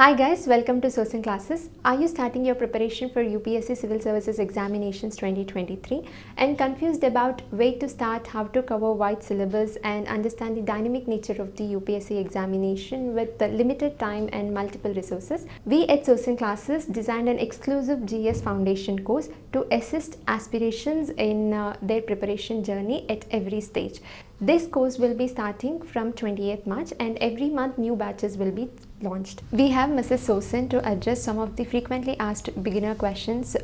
Hi guys, welcome to Sosin Classes. Are you starting your preparation for UPSC Civil Services Examinations 2023 and confused about where to start, how to cover wide syllabus and understand the dynamic nature of the UPSC examination with the limited time and multiple resources? We at Sosin Classes designed an exclusive GS Foundation course to assist aspirations in their preparation journey at every stage. This course will be starting from 28th March and every month new batches will be launched. We have Mrs. Sosin to address some of the frequently asked beginner questions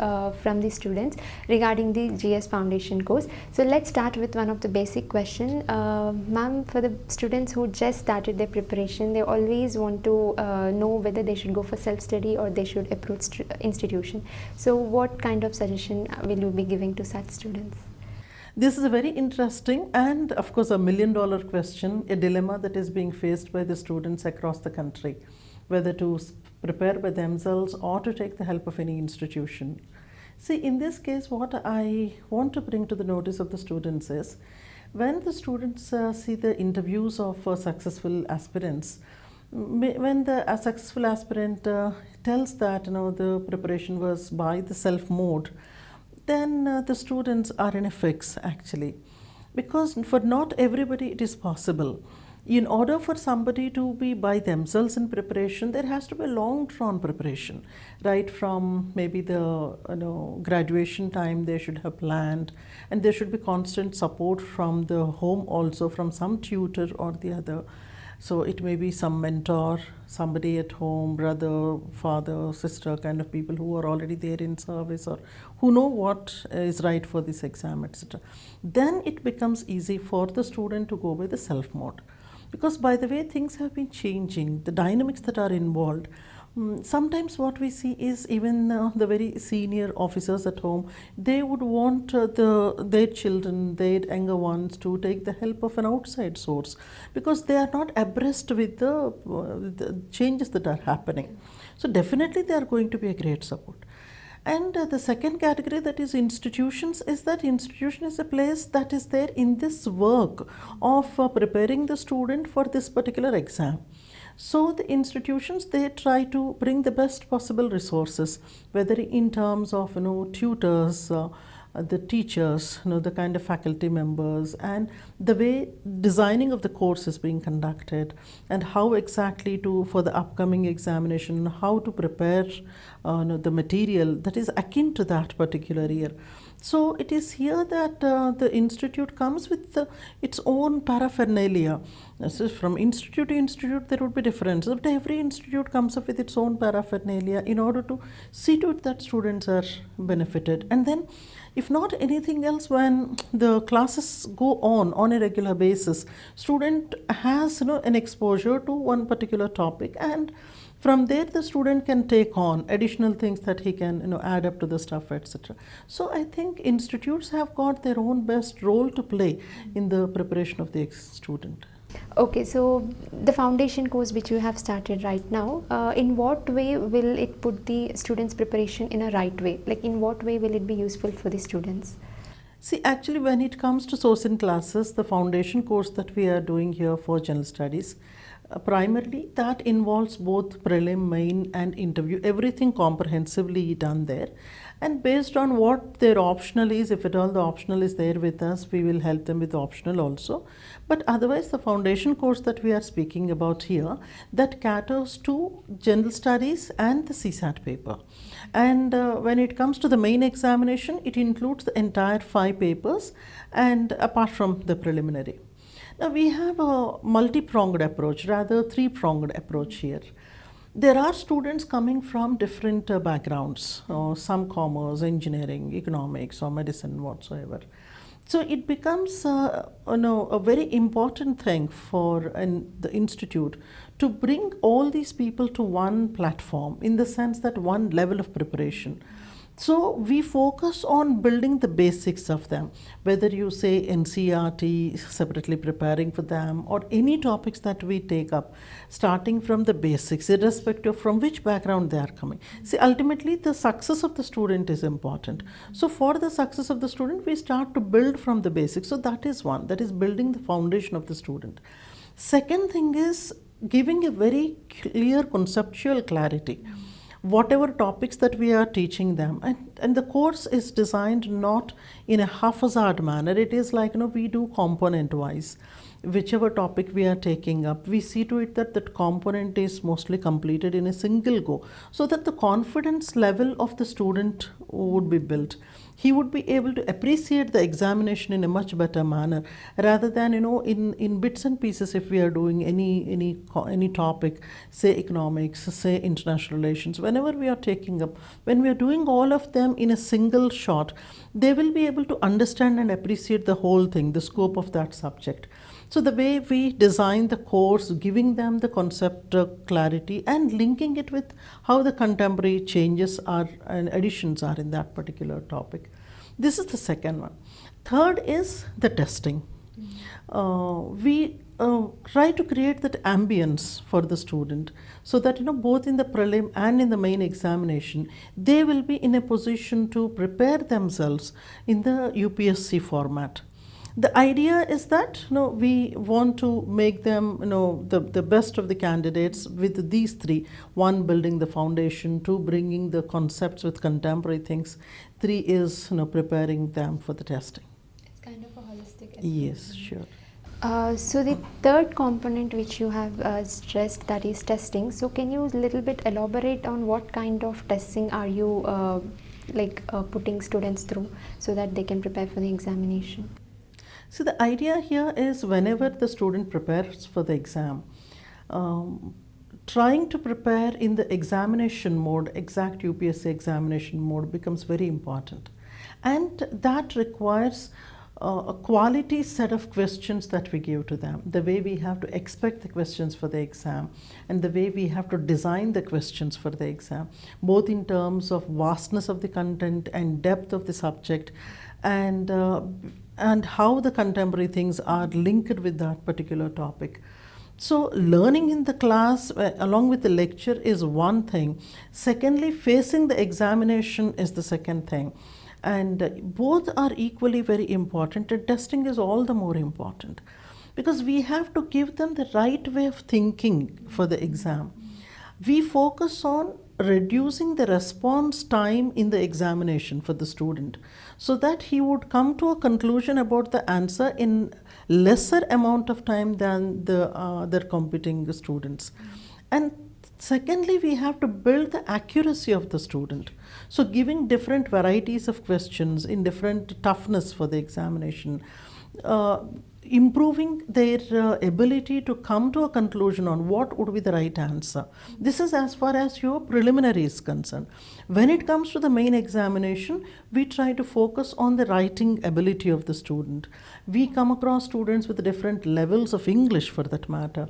from the students regarding the GS Foundation course. So let's start with one of the basic question. Ma'am, for the students who just started their preparation, they always want to know whether they should go for self-study or they should approach institution. So what kind of suggestion will you be giving to such students? This is a very interesting and of course a million-dollar question, a dilemma that is being faced by the students across the country, whether to prepare by themselves or to take the help of any institution. See, in this case, what I want to bring to the notice of the students is, when the students see the interviews of successful aspirants, when the successful aspirant tells that the preparation was by the self mode, then the students are in a fix actually, because for not everybody it is possible. In order for somebody to be by themselves in preparation, there has to be a long drawn preparation, right from maybe the graduation time they should have planned, and there should be constant support from the home also, from some tutor or the other. So it may be some mentor, somebody at home, brother, father, sister, kind of people who are already there in service or who know what is right for this exam, etc. Then it becomes easy for the student to go by the self mode. Because by the way things have been changing, the dynamics that are involved, sometimes what we see is even the very senior officers at home, they would want their children, their younger ones, to take the help of an outside source because they are not abreast with the changes that are happening. So definitely they are going to be a great support. And the second category, that is institutions, is that institution is a place that is there in this work of preparing the student for this particular exam. So the institutions, they try to bring the best possible resources, whether in terms of tutors, the teachers, the kind of faculty members, and the way designing of the course is being conducted, and how exactly to, for the upcoming examination, how to prepare the material that is akin to that particular year. So it is here that the institute comes with its own paraphernalia. So from institute to institute there would be differences, but every institute comes up with its own paraphernalia in order to see to it that students are benefited. And then, if not anything else, when the classes go on a regular basis, student has an exposure to one particular topic, and from there the student can take on additional things that he can add up to the stuff, etc. So I think institutes have got their own best role to play in the preparation of the student. Okay, so the foundation course which you have started right now, in what way will it put the students' preparation in a right way? Like in what way will it be useful for the students? See, actually when it comes to Sosin Classes, the foundation course that we are doing here for general studies, primarily that involves both prelim, main and interview, everything comprehensively done there. And based on what their optional is, if at all the optional is there with us, we will help them with the optional also. But otherwise the foundation course that we are speaking about here, that caters to general studies and the CSAT paper. And when it comes to the main examination, it includes the entire 5 papers, and apart from the preliminary. Now we have a multi-pronged approach, rather 3-pronged approach here. There are students coming from different backgrounds, some commerce, engineering, economics or medicine whatsoever. So it becomes a very important thing for the institute to bring all these people to one platform, in the sense that one level of preparation. So we focus on building the basics of them, whether you say NCERT, separately preparing for them, or any topics that we take up, starting from the basics, irrespective from which background they are coming. See, ultimately the success of the student is important. So for the success of the student, we start to build from the basics. So that is one, that is building the foundation of the student. Second thing is, giving a very clear conceptual clarity. Whatever topics that we are teaching them, and the course is designed not in a haphazard manner. It is like, we do component wise. Whichever topic we are taking up, we see to it that that component is mostly completed in a single go, so that the confidence level of the student would be built. He would be able to appreciate the examination in a much better manner, rather than, in bits and pieces. If we are doing any topic, say economics, say international relations, whenever we are taking up, when we are doing all of them in a single shot, they will be able to understand and appreciate the whole thing, the scope of that subject. So the way we design the course, giving them the concept clarity and linking it with how the contemporary changes are and additions are in that particular topic. This is the second one. Third is the testing. We try to create that ambience for the student, so that, both in the prelim and in the main examination, they will be in a position to prepare themselves in the UPSC format. The idea is that, we want to make them, the best of the candidates with these three. One, building the foundation. Two, bringing the concepts with contemporary things. Three is, preparing them for the testing. It's kind of a holistic approach. Yes, sure. So the third component which you have stressed, that is testing. So can you a little bit elaborate on what kind of testing are you putting students through so that they can prepare for the examination? So the idea here is, whenever the student prepares for the exam, trying to prepare in the examination mode, exact UPSC examination mode, becomes very important. And that requires a quality set of questions that we give to them, the way we have to expect the questions for the exam, and the way we have to design the questions for the exam, both in terms of vastness of the content and depth of the subject, and how the contemporary things are linked with that particular topic. So learning in the class along with the lecture is one thing. Secondly, facing the examination is the second thing. And both are equally very important, and testing is all the more important, because we have to give them the right way of thinking for the exam. We focus on reducing the response time in the examination for the student, so that he would come to a conclusion about the answer in lesser amount of time than the other competing students. And secondly, we have to build the accuracy of the student. So giving different varieties of questions in different toughness for the examination, improving their ability to come to a conclusion on what would be the right answer. This is as far as your preliminary is concerned. When it comes to the main examination, we try to focus on the writing ability of the student. We come across students with different levels of English, for that matter.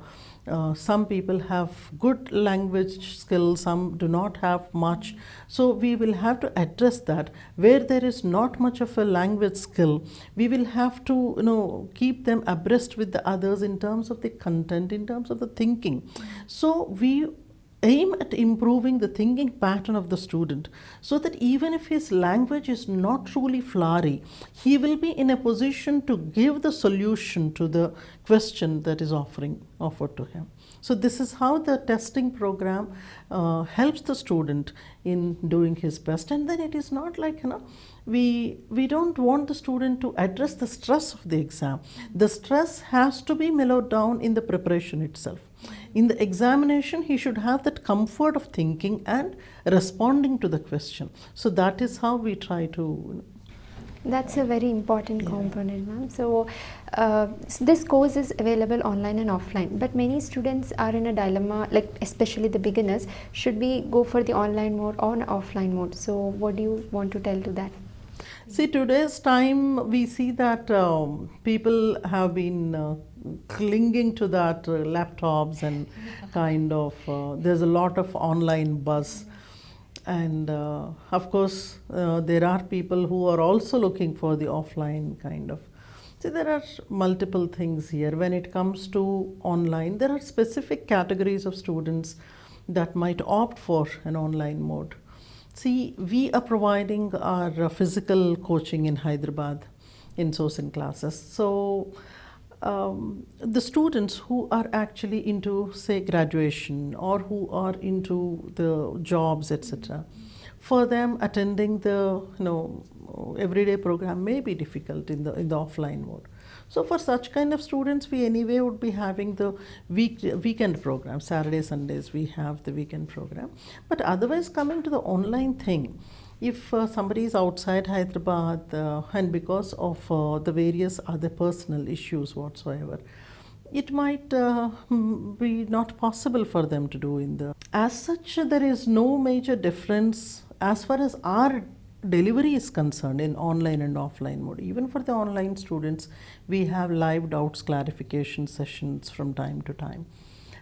Some people have good language skills, some do not have much. So we will have to address that. Where there is not much of a language skill, we will have to keep them abreast with the others in terms of the content, in terms of the thinking. So we aim at improving the thinking pattern of the student, so that even if his language is not truly flowery, he will be in a position to give the solution to the question that is offered to him. So this is how the testing program helps the student in doing his best. And then it is not like, we don't want the student to address the stress of the exam. The stress has to be mellowed down in the preparation itself. In the examination, he should have that comfort of thinking and responding to the question. So that is how we try to. That's a very important component, ma'am. So this course is available online and offline, but many students are in a dilemma, like especially the beginners, should we go for the online mode or offline mode? So what do you want to tell to that? See, today's time, we see that people have been clinging to that laptops and kind of, there's a lot of online buzz. And of course, there are people who are also looking for the offline kind of. See, there are multiple things here. When it comes to online, there are specific categories of students that might opt for an online mode. See, we are providing our physical coaching in Hyderabad in Sosin Classes. So the students who are actually into, say, graduation or who are into the jobs, etc., for them attending the everyday program may be difficult in the offline mode. So for such kind of students, we anyway would be having the weekend program. Saturday, Sundays we have the weekend program. But otherwise, coming to the online thing, if somebody is outside Hyderabad and because of the various other personal issues whatsoever, it might be not possible for them to do in the. As such, there is no major difference as far as our delivery is concerned in online and offline mode. Even for the online students, we have live doubts clarification sessions from time to time.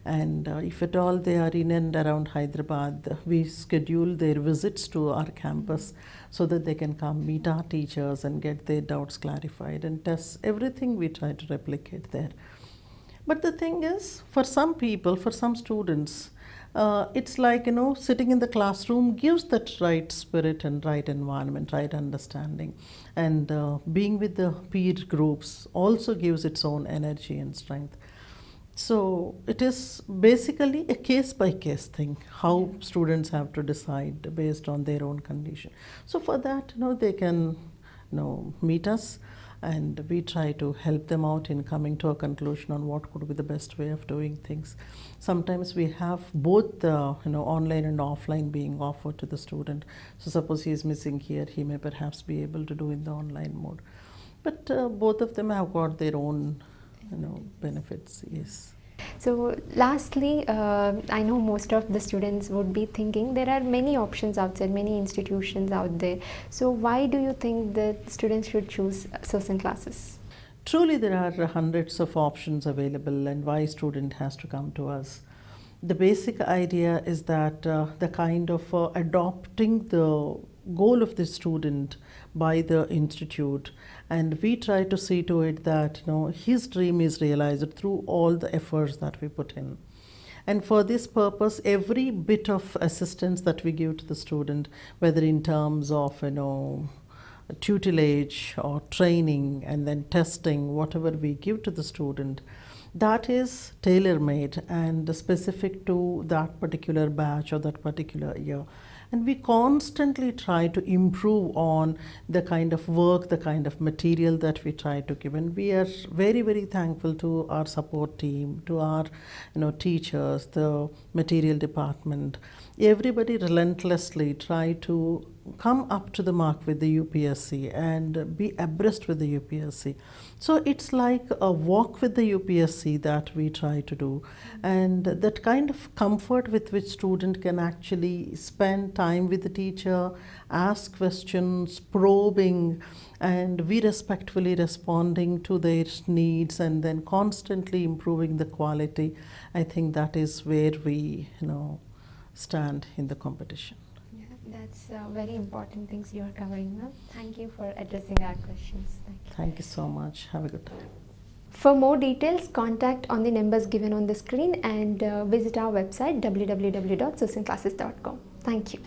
And if at all they are in and around Hyderabad, we schedule their visits to our campus so that they can come meet our teachers and get their doubts clarified and test everything we try to replicate there. But the thing is, for some people, for some students, it's like, sitting in the classroom gives that right spirit and right environment, right understanding. And being with the peer groups also gives its own energy and strength. So it is basically a case-by-case thing, how students have to decide based on their own condition. So for that, they can, meet us, and we try to help them out in coming to a conclusion on what could be the best way of doing things. Sometimes we have both the online and offline being offered to the student. So suppose he is missing here, he may perhaps be able to do in the online mode. But both of them have got their own benefits. Yes. So lastly, I know most of the students would be thinking there are many options outside, many institutions out there. So why do you think that students should choose Sosin Classes? Truly, there are hundreds of options available, and why student has to come to us. The basic idea is that the kind of adopting the goal of the student by the institute, and we try to see to it that his dream is realized through all the efforts that we put in. And for this purpose, every bit of assistance that we give to the student, whether in terms of tutelage or training and then testing, whatever we give to the student, that is tailor-made and specific to that particular batch or that particular year. And we constantly try to improve on the kind of work, the kind of material that we try to give. And we are very, very thankful to our support team, to our teachers, the material department. Everybody relentlessly try to come up to the mark with the UPSC and be abreast with the UPSC. So it's like a walk with the UPSC that we try to do, and that kind of comfort with which student can actually spend time with the teacher, ask questions, probing, and we respectfully responding to their needs and then constantly improving the quality. I think that is where we stand in the competition. That's very important things you are covering, ma'am. Thank you for addressing our questions. Thank you so much. Have a good time. For more details, contact on the numbers given on the screen and visit our website www.sosinclasses.com. Thank you.